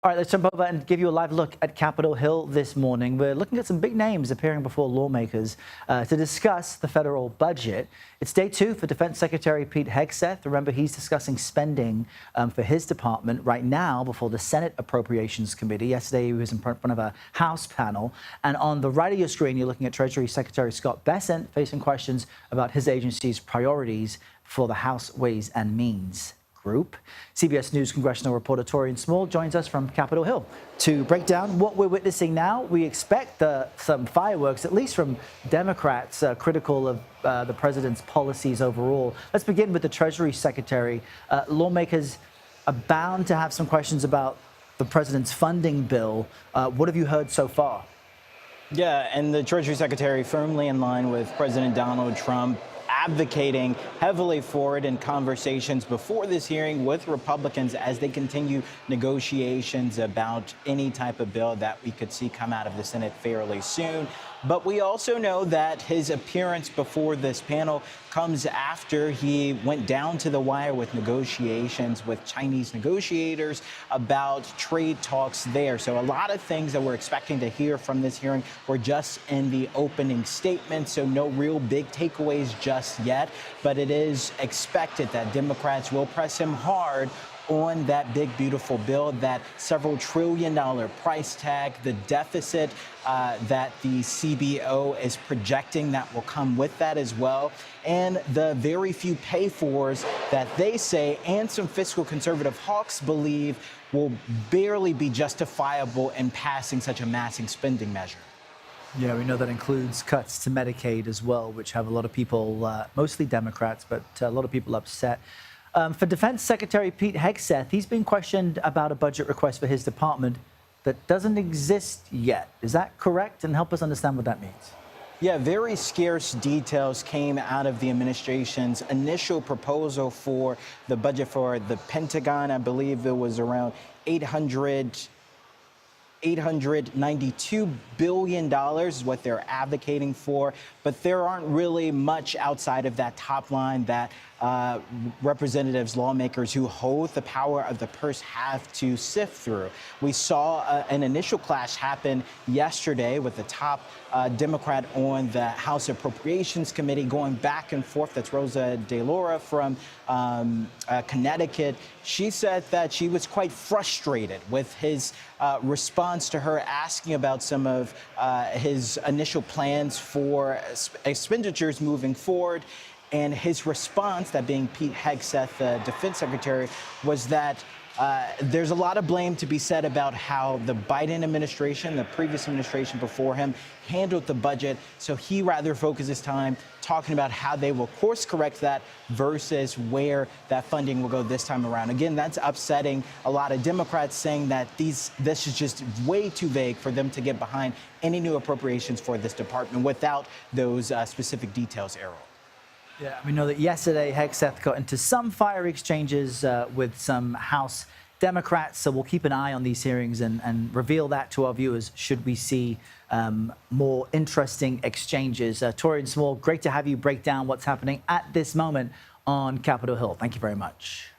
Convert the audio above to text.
All right, let's jump over and give you a live look at Capitol Hill this morning. We're looking at some big names appearing before lawmakers to discuss the federal budget. It's day two for Defense Secretary Pete Hegseth. Remember, he's discussing spending for his department right now before the Senate Appropriations Committee. Yesterday, he was in front of a House panel. And on the right of your screen, you're looking at Treasury Secretary Scott Bessent facing questions about his agency's priorities for the House Ways and Means group. CBS News congressional reporter Taurean Small joins us from Capitol Hill to break down what we're witnessing now. We expect some fireworks, at least from Democrats critical of the president's policies overall. Let's begin with the Treasury Secretary. Lawmakers are bound to have some questions about the president's funding bill. What have you heard so far? Yeah, and the Treasury Secretary firmly in line with President Donald Trump, advocating heavily for it in conversations before this hearing with Republicans as they continue negotiations about any type of bill that we could see come out of the Senate fairly soon. But we also know that his appearance before this panel comes after he went down to the wire with negotiations with Chinese negotiators about trade talks there. So a lot of things that we're expecting to hear from this hearing were just in the opening statement. So no real big takeaways just yet. But it is expected that Democrats will press him hard on that big, beautiful bill, that several $trillion price tag, the deficit that the CBO is projecting that will come with that as well, and the very few pay-fors that they say and some fiscal conservative hawks believe will barely be justifiable in passing such a massive spending measure. Yeah, we know that includes cuts to Medicaid as well, which have a lot of people, mostly Democrats, but a lot of people upset. For Defense Secretary Pete Hegseth, he's been questioned about a budget request for his department that doesn't exist yet. Is that correct? And help us understand what that means. Yeah, very scarce details came out of the administration's initial proposal for the budget for the Pentagon. I believe it was around $892 billion is what they're advocating for. But there aren't really much outside of that top line that representatives, lawmakers who hold the power of the purse have to sift through. We saw an initial clash happen yesterday with the top Democrat on the House Appropriations Committee going back and forth. That's Rosa DeLauro from Connecticut. She said that she was quite frustrated with his response to her asking about some of his initial plans for expenditures moving forward. And his response, that being Pete Hegseth, the Defense Secretary, was that there's a lot of blame to be said about how the Biden administration, the previous administration before him, handled the budget. So he rather focuses time talking about how they will course correct that versus where that funding will go this time around. Again, that's upsetting a lot of Democrats, saying that this is just way too vague for them to get behind any new appropriations for this department without those specific details, Errol. Yeah, we know that yesterday Hegseth got into some fiery exchanges with some House Democrats, so we'll keep an eye on these hearings and reveal that to our viewers should we see more interesting exchanges. Taurean Small, great to have you break down what's happening at this moment on Capitol Hill. Thank you very much.